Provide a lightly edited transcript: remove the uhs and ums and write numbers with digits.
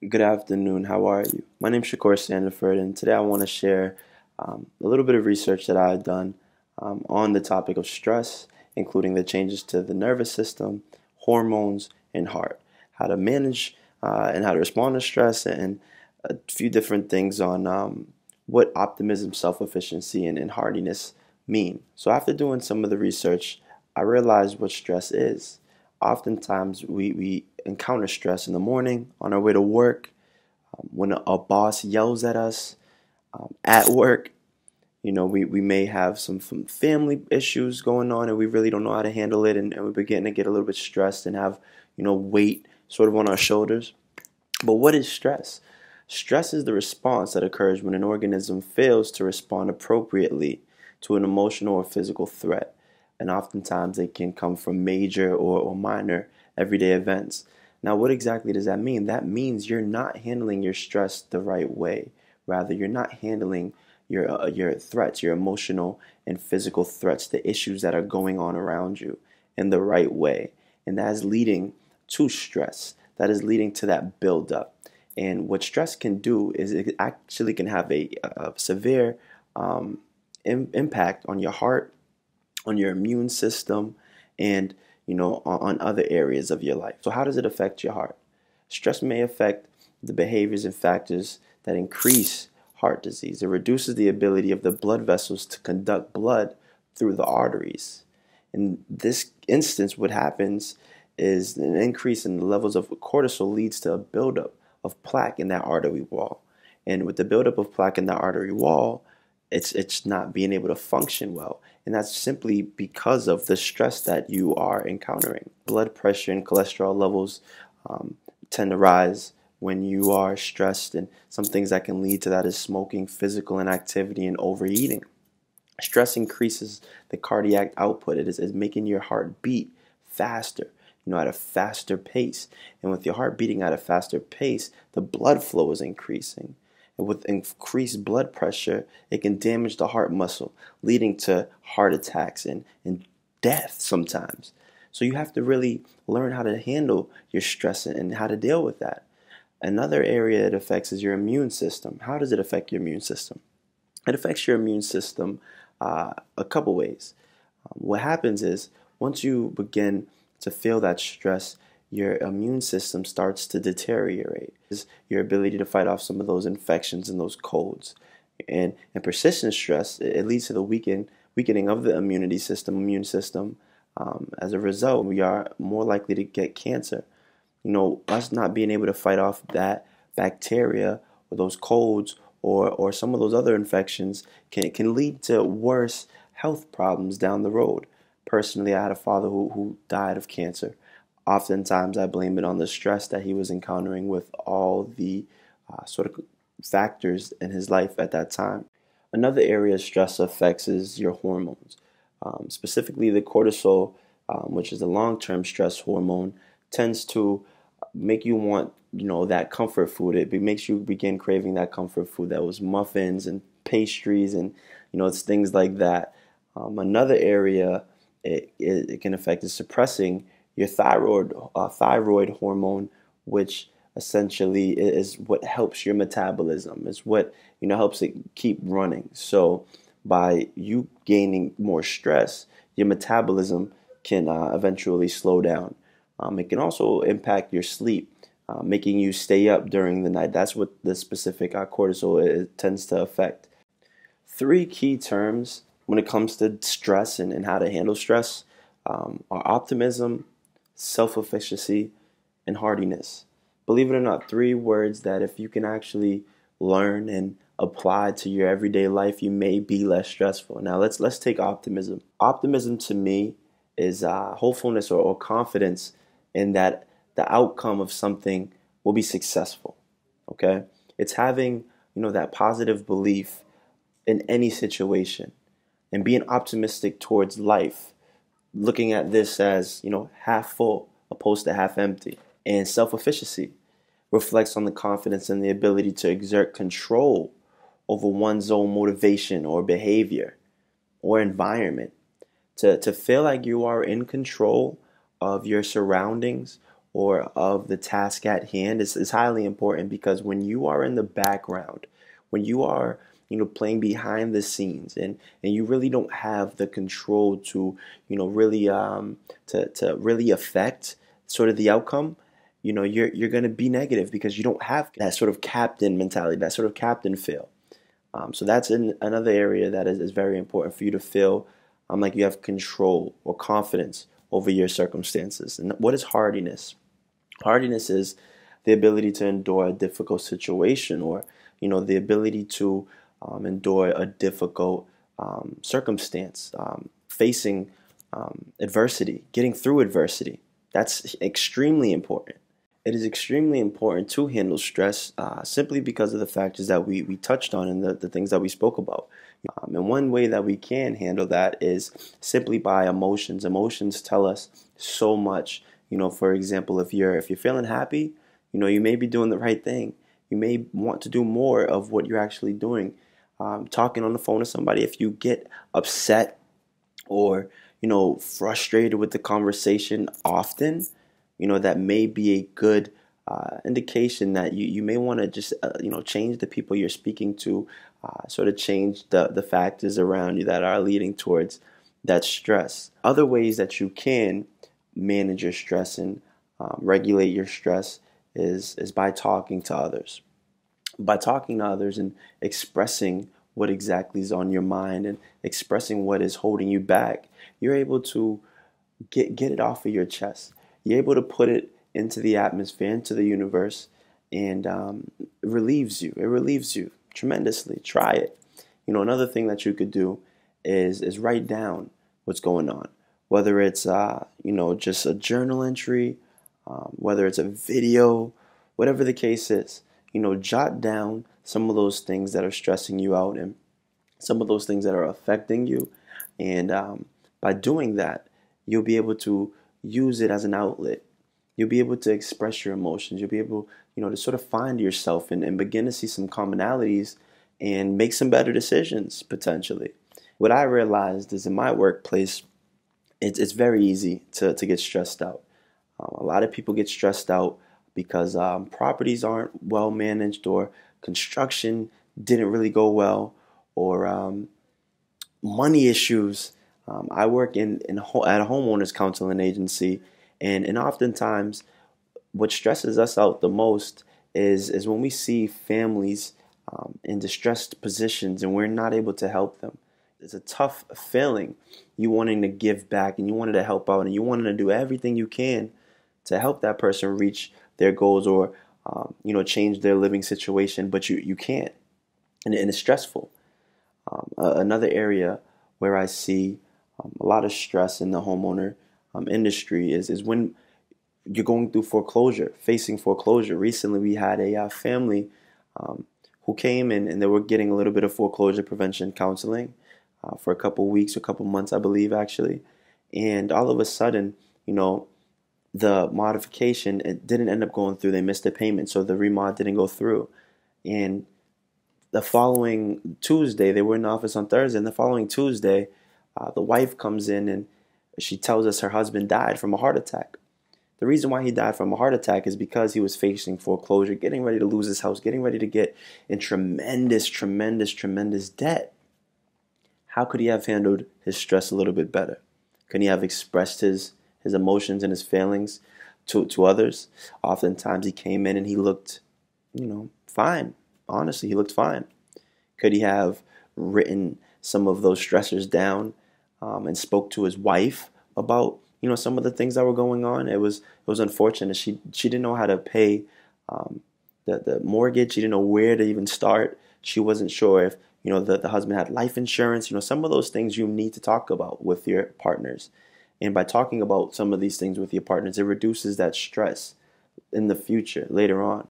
Good afternoon. How are you? My name is Shakur Sandiford, and today I want to share a little bit of research that I've done on the topic of stress, including the changes to the nervous system, hormones, and heart, how to manage and how to respond to stress, and a few different things on what optimism, self-efficiency, and hardiness mean. So after doing some of the research, I realized what stress is. Oftentimes, we encounter stress in the morning on our way to work, when a boss yells at us, at work. We may have some family issues going on and we really don't know how to handle it, and we begin to get a little bit stressed and have, weight sort of on our shoulders. But what is stress? Stress is the response that occurs when an organism fails to respond appropriately to an emotional or physical threat. And oftentimes it can come from major or minor everyday events. Now, what exactly does that mean? That means you're not handling your stress the right way. Rather, you're not handling your threats, your emotional and physical threats, the issues that are going on around you in the right way. And that is leading to stress. That is leading to that buildup. And what stress can do is it actually can have a severe impact on your heart, on your immune system, and on other areas of your life. So how does it affect your heart? Stress may affect the behaviors and factors that increase heart disease. It reduces the ability of the blood vessels to conduct blood through the arteries. In this instance, what happens is an increase in the levels of cortisol leads to a buildup of plaque in that artery wall. And with the buildup of plaque in that artery wall, it's not being able to function well. And that's simply because of the stress that you are encountering. Blood pressure and cholesterol levels tend to rise when you are stressed, and some things that can lead to that is smoking, physical inactivity, and overeating. Stress increases the cardiac output. It is making your heart beat faster, at a faster pace. And with your heart beating at a faster pace, the blood flow is increasing. And with increased blood pressure, it can damage the heart muscle, leading to heart attacks and death sometimes. So you have to really learn how to handle your stress and how to deal with that. Another area it affects is your immune system. How does it affect your immune system? It affects your immune system a couple ways. What happens is once you begin to feel that stress, your immune system starts to deteriorate. Your ability to fight off some of those infections and those colds. And persistent stress, it leads to the weakening of the immune system. As a result, we are more likely to get cancer. Us not being able to fight off that bacteria or those colds or some of those other infections can lead to worse health problems down the road. Personally, I had a father who died of cancer. Oftentimes, I blame it on the stress that he was encountering with all the sort of factors in his life at that time. Another area stress affects is your hormones, specifically the cortisol, which is a long-term stress hormone, tends to make you want, that comfort food. It makes you begin craving that comfort food that was muffins and pastries and, it's things like that. Another area it can affect is suppressing your thyroid hormone, which essentially is what helps your metabolism. It's what helps it keep running. So by you gaining more stress, your metabolism can eventually slow down. It can also impact your sleep, making you stay up during the night. That's what the specific cortisol tends to affect. Three key terms when it comes to stress and how to handle stress are optimism, self-efficacy, and hardiness. Believe it or not, three words that if you can actually learn and apply to your everyday life, you may be less stressful. Now let's take optimism. Optimism to me is hopefulness or confidence in that the outcome of something will be successful. Okay, it's having that positive belief in any situation and being optimistic towards life, looking at this as, half full opposed to half empty. And self-efficacy reflects on the confidence and the ability to exert control over one's own motivation or behavior or environment. To feel like you are in control of your surroundings or of the task at hand is highly important, because when you are in the background, when you are playing behind the scenes, and you really don't have the control to really to really affect sort of the outcome, you're going to be negative because you don't have that sort of captain mentality, that sort of captain feel. So that's another area that is very important for you to feel like you have control or confidence over your circumstances. And what is hardiness? Hardiness is the ability to endure a difficult situation, or the ability to endure a difficult circumstance, facing adversity, getting through adversity. That's extremely important. It is extremely important to handle stress, simply because of the factors that we touched on, and the things that we spoke about. And one way that we can handle that is simply by emotions. Emotions tell us so much. For example, if you're feeling happy, you may be doing the right thing. You may want to do more of what you're actually doing. Talking on the phone to somebody. If you get upset or frustrated with the conversation often, that may be a good indication that you may want to just change the people you're speaking to, sort of change the factors around you that are leading towards that stress. Other ways that you can manage your stress and regulate your stress is by talking to others. By talking to others and expressing what exactly is on your mind, and expressing what is holding you back, you're able to get it off of your chest. You're able to put it into the atmosphere, into the universe, and it relieves you. It relieves you tremendously. Try it. Another thing that you could do is write down what's going on, whether it's just a journal entry, whether it's a video, whatever the case is. Jot down some of those things that are stressing you out, and some of those things that are affecting you, and by doing that, you'll be able to use it as an outlet. You'll be able to express your emotions. You'll be able, to sort of find yourself, and begin to see some commonalities and make some better decisions potentially. What I realized is in my workplace, it's very easy to get stressed out. A lot of people get stressed out because properties aren't well managed, or construction didn't really go well, or money issues. I work at a homeowners counseling agency, and oftentimes what stresses us out the most is when we see families in distressed positions and we're not able to help them. It's a tough feeling. You wanting to give back, and you wanted to help out, and you wanted to do everything you can to help that person reach their goals, or change their living situation, but you can't, and it's stressful. Another area where I see a lot of stress in the homeowner industry is when you're going through foreclosure, facing foreclosure. Recently, we had a family who came in, and they were getting a little bit of foreclosure prevention counseling for a couple weeks, a couple months, I believe, actually. And all of a sudden, the modification, it didn't end up going through. They missed a payment, so the remod didn't go through. And the following Tuesday, they were in the office on Thursday, and the following Tuesday, the wife comes in and she tells us her husband died from a heart attack. The reason why he died from a heart attack is because he was facing foreclosure, getting ready to lose his house, getting ready to get in tremendous debt. How could he have handled his stress a little bit better? Could he have expressed his emotions and his feelings to others? Oftentimes he came in and he looked, fine. Honestly, he looked fine. Could he have written some of those stressors down and spoke to his wife about some of the things that were going on? It was unfortunate. She didn't know how to pay the mortgage. She didn't know where to even start. She wasn't sure if the husband had life insurance. Some of those things you need to talk about with your partners. And by talking about some of these things with your partners, it reduces that stress in the future, later on.